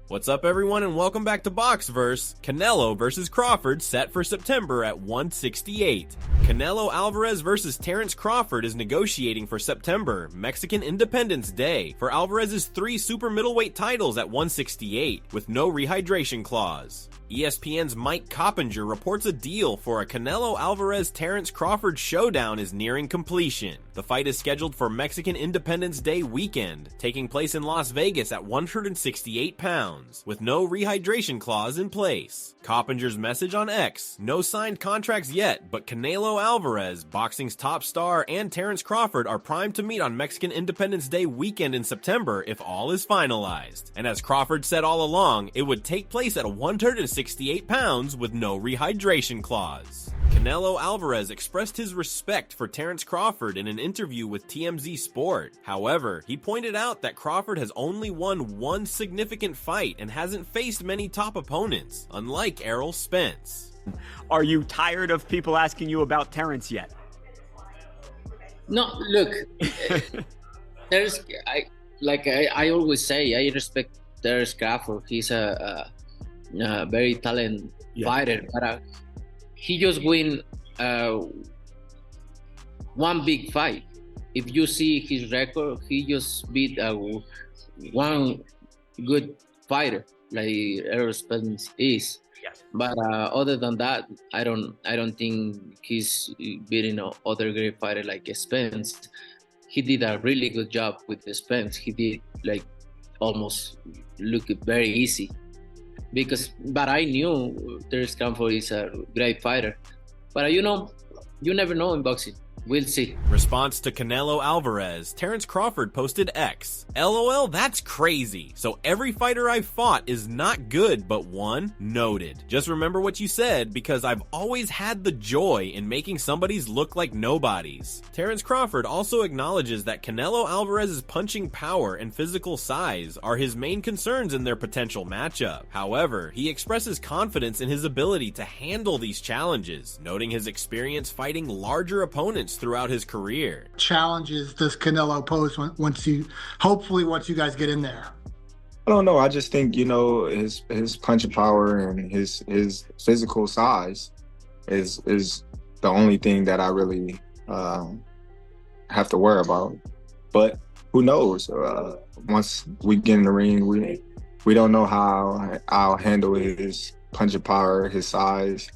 What's up, everyone, and welcome back to Boxverse. Canelo versus Crawford set for September at 168. Canelo Alvarez versus Terence Crawford is negotiating for September, Mexican Independence Day, for Alvarez's 3 super middleweight titles at 168, with no rehydration clause. ESPN's Mike Coppinger reports a deal for a Canelo Alvarez-Terence Crawford showdown is nearing completion. The fight is scheduled for Mexican Independence Day weekend, taking place in Las Vegas at 168 pounds, with no rehydration clause in place. Coppinger's message on X: no signed contracts yet, but Canelo Alvarez, boxing's top star, and Terence Crawford are primed to meet on Mexican Independence Day weekend in September if all is finalized. And as Crawford said all along, it would take place at 168 pounds with no rehydration clause. Canelo Alvarez expressed his respect for Terence Crawford in an interview with TMZ Sport. However, he pointed out that Crawford has only won one significant fight and hasn't faced many top opponents, unlike Errol Spence. Are you tired of people asking you about Terence yet? No, look, I always say, I respect Terence Crawford. He's a very talented fighter, but he just win one big fight. If you see his record, he just beat one good fighter like Errol Spence is. Yes. But other than that, I don't think he's beating other great fighter like Spence. He did a really good job with Spence. He did almost look very easy. But I knew Terence Crawford is a great fighter. But you never know in boxing. We'll see. Response to Canelo Alvarez, Terence Crawford posted X: LOL, that's crazy. So every fighter I've fought is not good but one? Noted. Just remember what you said, because I've always had the joy in making somebody's look like nobodies. Terence Crawford also acknowledges that Canelo Alvarez's punching power and physical size are his main concerns in their potential matchup. However, he expresses confidence in his ability to handle these challenges, noting his experience fighting larger opponents throughout his career. Challenges does Canelo pose once you guys get in there? I don't know. I just think, his punching power and his physical size is the only thing that I really have to worry about. But who knows? Once we get in the ring, we don't know how I'll handle his punching power, his size.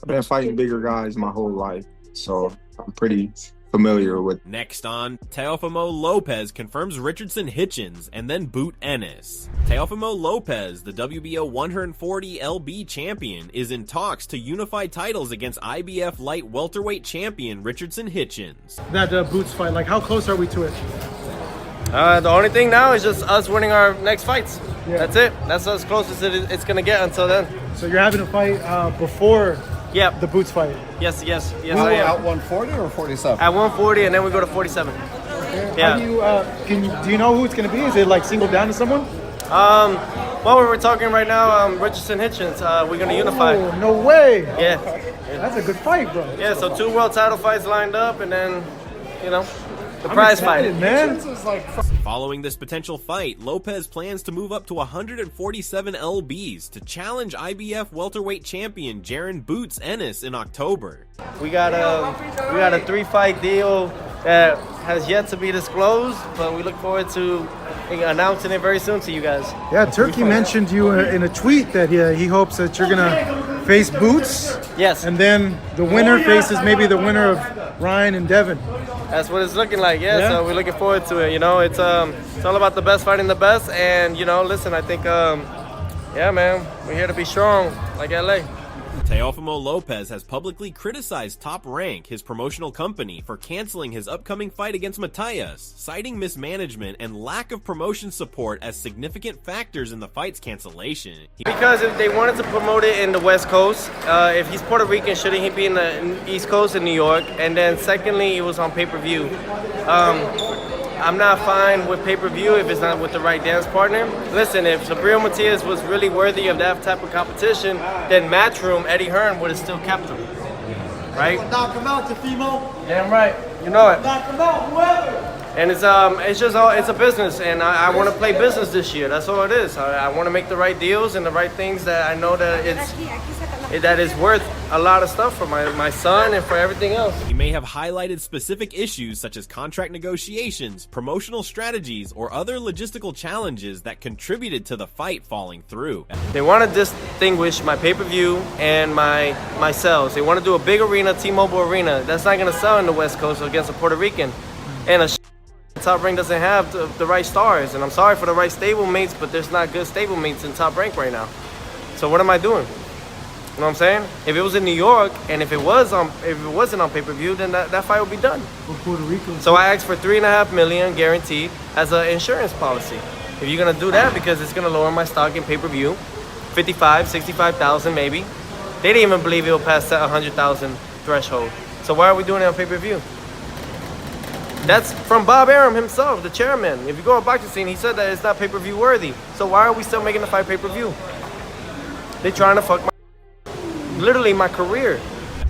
I've been fighting bigger guys my whole life, so I'm pretty familiar with. Next on, Teofimo Lopez confirms Richardson Hitchins and then boot Ennis. Teofimo Lopez, the WBO 140 LB champion, is in talks to unify titles against IBF light welterweight champion Richardson Hitchins. That Boots fight, how close are we to it? The only thing now is just us winning our next fights. Yeah. That's it. That's as close as it's going to get until then. So you're having a fight before the Boots fight? Yes, I am. At 140 or 47? At 140, and then we go to 47. Okay. Yeah. Do you know who it's going to be? Is it singled down to someone? Well, we're talking right now, Richardson Hitchins. We're going to unify. Oh, no way. Yeah. That's a good fight, bro. Yeah, so 2 world title fights lined up, and then, the prize fight. Man. Following this potential fight, Lopez plans to move up to 147 LBs to challenge IBF welterweight champion Jaron Boots Ennis in October. We got a 3-fight deal that has yet to be disclosed, but we look forward to announcing it very soon to you guys. Yeah, Turki mentioned you in a tweet that he hopes that you're gonna face Boots. Yes. And then the winner faces maybe the winner of Ryan and Devin. That's what it's looking like, yeah. So we're looking forward to it. It's all about the best fighting the best, and listen, I think, man, we're here to be strong, like LA. Teofimo Lopez has publicly criticized Top Rank, his promotional company, for canceling his upcoming fight against Matthias, citing mismanagement and lack of promotion support as significant factors in the fight's cancellation. Because if they wanted to promote it in the West Coast, if he's Puerto Rican, shouldn't he be in the East Coast in New York? And then secondly, it was on pay-per-view. I'm not fine with pay-per-view if it's not with the right dance partner. Listen, if Gabriel Matias was really worthy of that type of competition, then Matchroom, Eddie Hearn would have still kept him, right? Knock him out, Teofimo. Damn right, you know it. Knock him out, whoever. And it's a business, and I want to play business this year. That's all it is. I want to make the right deals and the right things that I know that is worth a lot of stuff for my son and for everything else. He may have highlighted specific issues such as contract negotiations, promotional strategies, or other logistical challenges that contributed to the fight falling through. They want to distinguish my pay-per-view and my sales. They want to do a big arena, T-Mobile Arena. That's not going to sell in the West Coast against a Puerto Rican. And Top Rank doesn't have the right stars. And I'm sorry for the right stablemates, but there's not good stablemates in Top Rank right now. So what am I doing? You know what I'm saying? If it was in New York and if it wasn't on pay-per-view, then that fight would be done. Puerto Rico. So I asked for $3.5 million guaranteed as an insurance policy. If you're gonna do that, because it's gonna lower my stock in pay-per-view, 55, 65,000 maybe. They didn't even believe it'll pass that 100,000 threshold. So why are we doing it on pay-per-view? That's from Bob Arum himself, the chairman. If you go on Boxing Scene, he said that it's not pay-per-view worthy. So why are we still making the fight pay-per-view? They trying to fuck literally my career.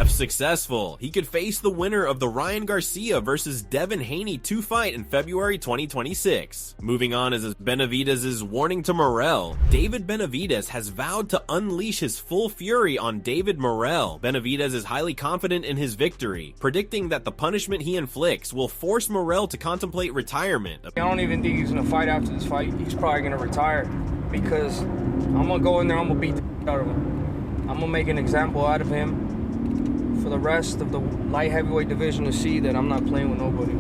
If successful, he could face the winner of the Ryan Garcia versus Devin Haney 2 fight in February 2026. Moving on is Benavidez' warning to Morrell. David Benavidez has vowed to unleash his full fury on David Morrell. Benavidez is highly confident in his victory, predicting that the punishment he inflicts will force Morrell to contemplate retirement. I don't even think he's gonna fight after this fight. He's probably gonna retire because I'm gonna go in there, I'm gonna beat the out of him. I'm gonna make an example out of him for the rest of the light heavyweight division to see that I'm not playing with nobody.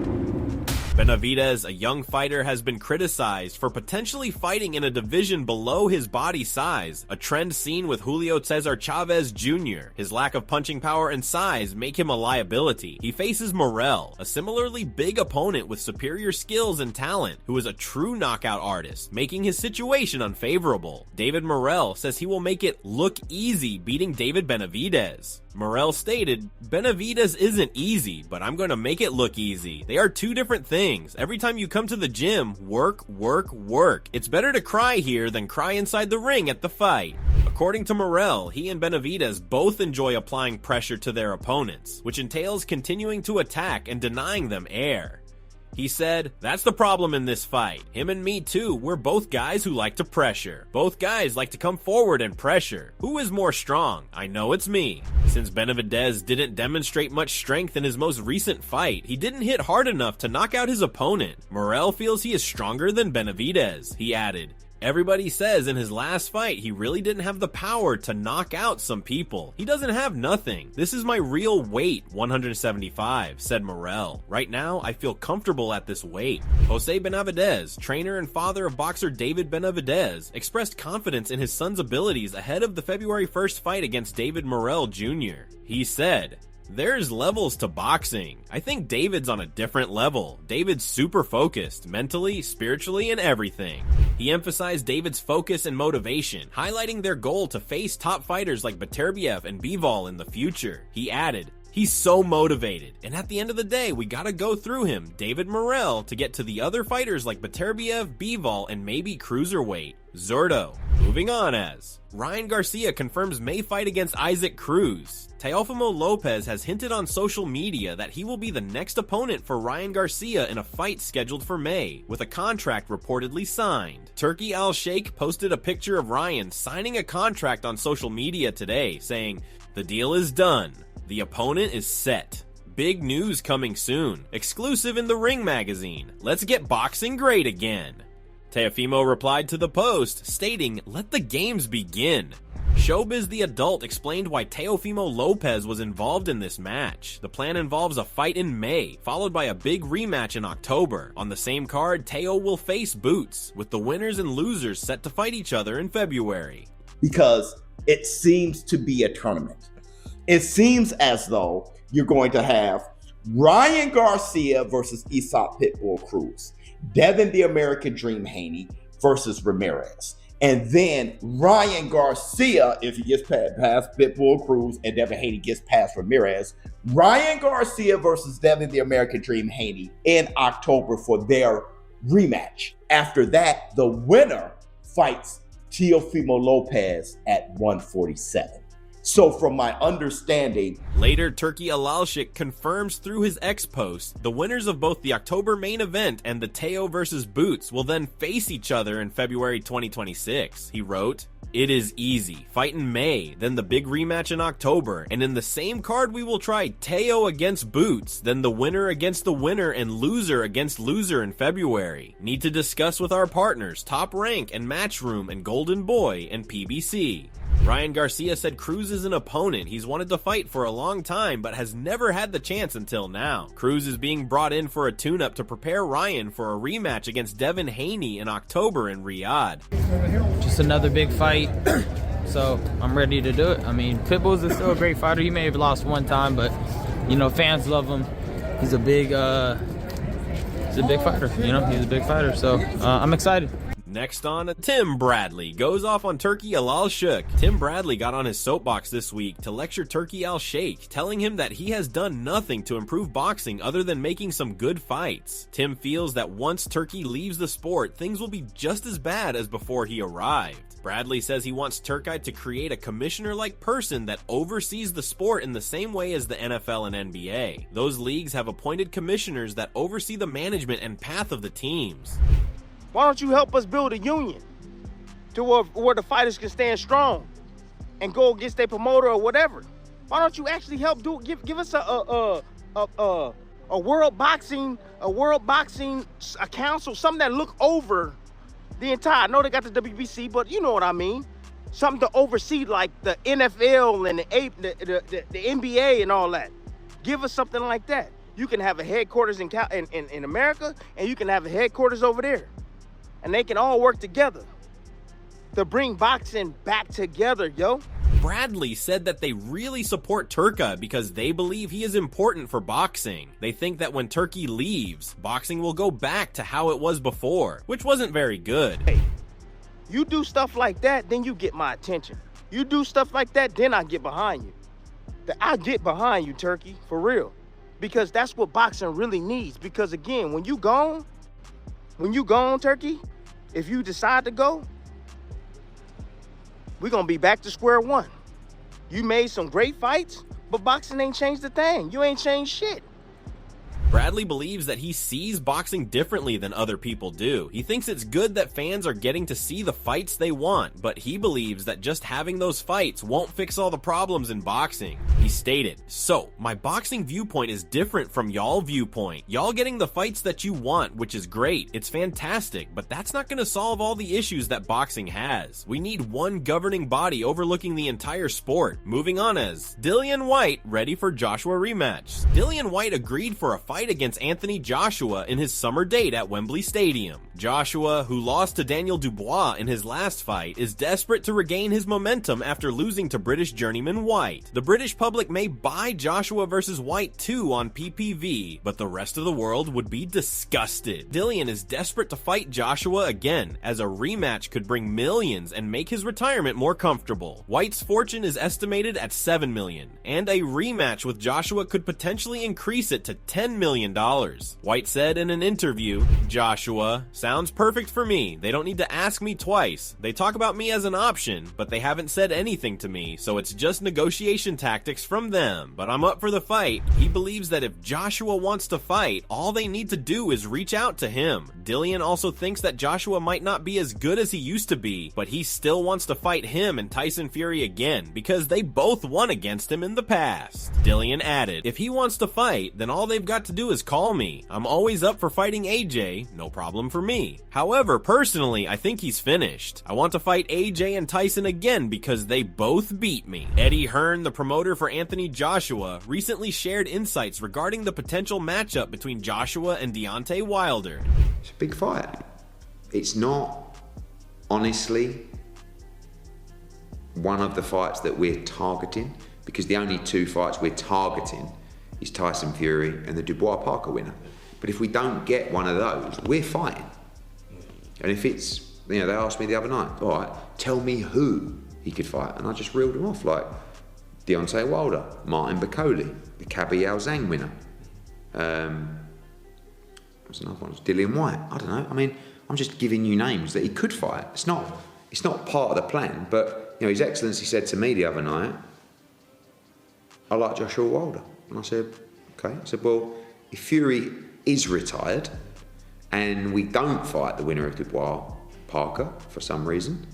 Benavidez, a young fighter, has been criticized for potentially fighting in a division below his body size, a trend seen with Julio Cesar Chavez Jr. His lack of punching power and size make him a liability. He faces Morrell, a similarly big opponent with superior skills and talent, who is a true knockout artist, making his situation unfavorable. David Morrell says he will make it look easy beating David Benavidez. Morrell stated, "Benavidez isn't easy, but I'm going to make it look easy. They are two different things. Every time you come to the gym, work, work, work. It's better to cry here than cry inside the ring at the fight." According to Morrell, he and Benavidez both enjoy applying pressure to their opponents, which entails continuing to attack and denying them air. He said, "That's the problem in this fight. Him and me too, we're both guys who like to pressure. Both guys like to come forward and pressure. Who is more strong? I know it's me." Since Benavidez didn't demonstrate much strength in his most recent fight, he didn't hit hard enough to knock out his opponent. Morrell feels he is stronger than Benavidez. He added, "Everybody says in his last fight he really didn't have the power to knock out some people. He doesn't have nothing. This is my real weight, 175, said Morrell. "Right now, I feel comfortable at this weight." Jose Benavidez, trainer and father of boxer David Benavidez, expressed confidence in his son's abilities ahead of the February 1st fight against David Morrell Jr. He said, "There's levels to boxing. I think David's on a different level. David's super focused, mentally, spiritually, and everything." He emphasized David's focus and motivation, highlighting their goal to face top fighters like Beterbiev and Bivol in the future. He added, "He's so motivated, and at the end of the day, we gotta go through him, David Morrell, to get to the other fighters like Beterbiev, Bivol, and maybe cruiserweight, Zurdo." Moving on as Ryan Garcia confirms May fight against Isaac Cruz. Teofimo Lopez has hinted on social media that he will be the next opponent for Ryan Garcia in a fight scheduled for May, with a contract reportedly signed. Turki AlalShikh posted a picture of Ryan signing a contract on social media today, saying, "The deal is done. The opponent is set. Big news coming soon. Exclusive in the Ring magazine. Let's get boxing great again." Teofimo replied to the post, stating, "Let the games begin." Showbiz the Adult explained why Teofimo Lopez was involved in this match. The plan involves a fight in May, followed by a big rematch in October. On the same card, Teo will face Boots, with the winners and losers set to fight each other in February. Because it seems to be a tournament. It seems as though you're going to have Ryan Garcia versus Aesop Pitbull Cruz, Devin the American Dream Haney versus Ramirez. And then Ryan Garcia, if he gets past Pitbull Cruz and Devin Haney gets past Ramirez, Ryan Garcia versus Devin the American Dream Haney in October for their rematch. After that, the winner fights Teofimo Lopez at 147. So from my understanding, later, Turki AlalShikh confirms through his X post the winners of both the October main event and the Teo versus Boots will then face each other in February 2026. He wrote, "It is easy. Fight in May, then the big rematch in October, and in the same card we will try Teo against Boots, then the winner against the winner and loser against loser in February. Need to discuss with our partners, Top Rank and Matchroom and Golden Boy and PBC." Ryan Garcia said Cruz is an opponent he's wanted to fight for a long time but has never had the chance until now. Cruz is being brought in for a tune-up to prepare Ryan for a rematch against Devin Haney in October in Riyadh. Just another big fight, so I'm ready to do it. I mean, Pitbull's is still a great fighter. He may have lost one time, but, you know, fans love him. He's a big fighter, you know, he's a big fighter, so I'm excited. Next on, Tim Bradley goes off on Turki AlalShikh. Tim Bradley got on his soapbox this week to lecture Turki AlalShikh, telling him that he has done nothing to improve boxing other than making some good fights. Tim feels that once Turki leaves the sport, things will be just as bad as before he arrived. Bradley says he wants Turki to create a commissioner-like person that oversees the sport in the same way as the NFL and NBA. Those leagues have appointed commissioners that oversee the management and path of the teams. Why don't you help us build a union to where the fighters can stand strong and go against their promoter or whatever? Why don't you actually help give us a world boxing council, something that look over the entire? I know they got the WBC, but you know what I mean. Something to oversee like the NFL and the NBA and all that. Give us something like that. You can have a headquarters in America, and you can have a headquarters over there. And they can all work together to bring boxing back together, yo. Bradley said that they really support Turki because they believe he is important for boxing. They think that when Turki leaves, boxing will go back to how it was before, which wasn't very good. Hey, you do stuff like that, then you get my attention. You do stuff like that, then I get behind you. I get behind you, Turki, for real. Because that's what boxing really needs. Because again, when you gone, Turki, if you decide to go, we're gonna be back to square one. You made some great fights, but boxing ain't changed a thing. You ain't changed shit. Bradley believes that he sees boxing differently than other people do. He thinks it's good that fans are getting to see the fights they want, but he believes that just having those fights won't fix all the problems in boxing. He stated, "So, my boxing viewpoint is different from y'all viewpoint. Y'all getting the fights that you want, which is great. It's fantastic, but that's not going to solve all the issues that boxing has. We need one governing body overlooking the entire sport." Moving on as Dillian Whyte ready for Joshua rematch. Dillian Whyte agreed for a fight against Anthony Joshua in his summer date at Wembley Stadium. Joshua, who lost to Daniel Dubois in his last fight, is desperate to regain his momentum after losing to British journeyman Whyte. The British public may buy Joshua versus Whyte 2 on PPV, but the rest of the world would be disgusted. Dillian is desperate to fight Joshua again, as a rematch could bring millions and make his retirement more comfortable. Whyte's fortune is estimated at $7 million, and a rematch with Joshua could potentially increase it to $10 million. Whyte said in an interview, "Joshua, sounds perfect for me. They don't need to ask me twice. They talk about me as an option, but they haven't said anything to me, so it's just negotiation tactics from them. But I'm up for the fight." He believes that if Joshua wants to fight, all they need to do is reach out to him. Dillian also thinks that Joshua might not be as good as he used to be, but he still wants to fight him and Tyson Fury again, because they both won against him in the past. Dillian added, "If he wants to fight, then all they've got to do is call me. I'm always up for fighting AJ, no problem for me. However, personally, I think he's finished. I want to fight AJ and Tyson again because they both beat me." Eddie Hearn, the promoter for Anthony Joshua, recently shared insights regarding the potential matchup between Joshua and Deontay Wilder. It's a big fight. It's not, honestly, one of the fights that we're targeting, because the only two fights we're targeting is Tyson Fury and the Dubois Parker winner. But if we don't get one of those, we're fighting. And if it's, you know, they asked me the other night, all right, tell me who he could fight. And I just reeled them off, like Deontay Wilder, Martin Bakole, the Kabi Yao Zhang winner. What's another one? Dillian Whyte. I don't know. I mean, I'm just giving you names that he could fight. It's not part of the plan, but, you know, His Excellency said to me the other night, I like Joshua Wilder. And I said, okay. I said, well, if Fury is retired and we don't fight the winner of Dubois Parker for some reason,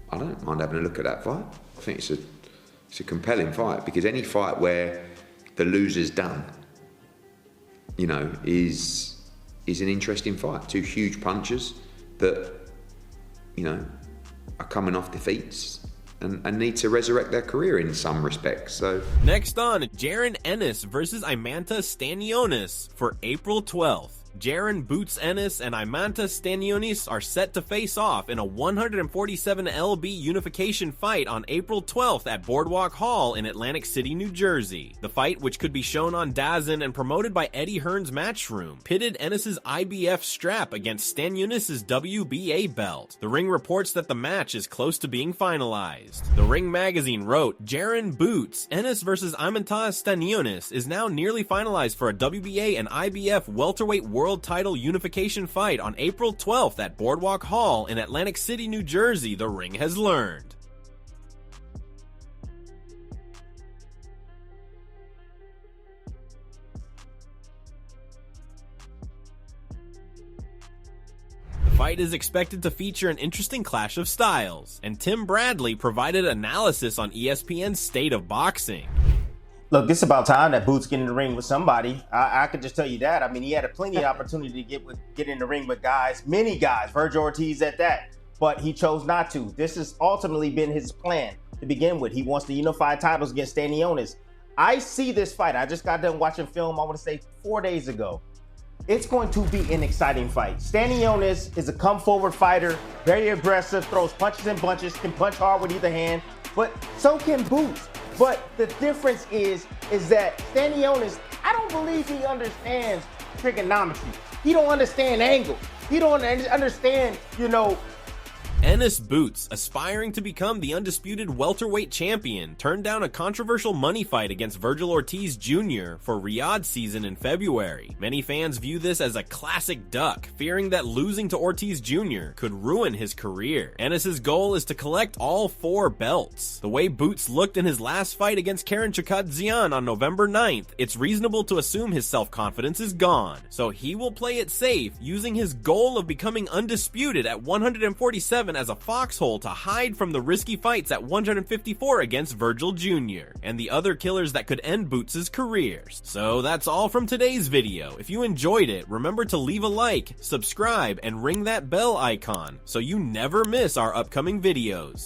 I don't mind having a look at that fight. I think it's a compelling fight, because any fight where the loser's done, you know, is an interesting fight. Two huge punchers that, you know, are coming off defeats and need to resurrect their career in some respects. So next on, Jaron Ennis versus Eimantas Stanionis for April 12th. Jaron boots Ennis, and Eimantas Stanionis are set to face off in a 147 lb unification fight on April 12th at Boardwalk Hall in Atlantic City, New Jersey. The fight, which could be shown on DAZN and promoted by Eddie Hearn's Matchroom, pitted Ennis's IBF strap against Stanionis' WBA belt. The Ring reports that the match is close to being finalized. The Ring magazine wrote, Jaron boots Ennis versus Eimantas Stanionis is now nearly finalized for a WBA and IBF welterweight world title unification fight on April 12th at Boardwalk Hall in Atlantic City, New Jersey, the Ring has learned. The fight is expected to feature an interesting clash of styles, and Tim Bradley provided analysis on ESPN's State of Boxing. Look, it's about time that Boots get in the ring with somebody. I could just tell you that. I mean, he had a plenty of opportunity to get in the ring with guys, many guys, Virgil Ortiz at that, but he chose not to. This has ultimately been his plan to begin with. He wants to unify titles against Stanionis. I see this fight. I just got done watching film, I want to say 4 days ago. It's going to be an exciting fight. Stanionis is a come-forward fighter, very aggressive, throws punches and bunches, can punch hard with either hand, but so can Boots. But the difference is that Stanionis, I don't believe he understands trigonometry. He don't understand angles. He don't understand, you know. Ennis Boots, aspiring to become the undisputed welterweight champion, turned down a controversial money fight against Virgil Ortiz Jr. for Riyadh season in February. Many fans view this as a classic duck, fearing that losing to Ortiz Jr. could ruin his career. Ennis's goal is to collect all 4 belts. The way Boots looked in his last fight against Karen Chikadzeyan on November 9th, it's reasonable to assume his self-confidence is gone. So he will play it safe, using his goal of becoming undisputed at 147 as a foxhole to hide from the risky fights at 154 against Virgil Jr. and the other killers that could end Boots' careers. So that's all from today's video. If you enjoyed it, remember to leave a like, subscribe, and ring that bell icon so you never miss our upcoming videos.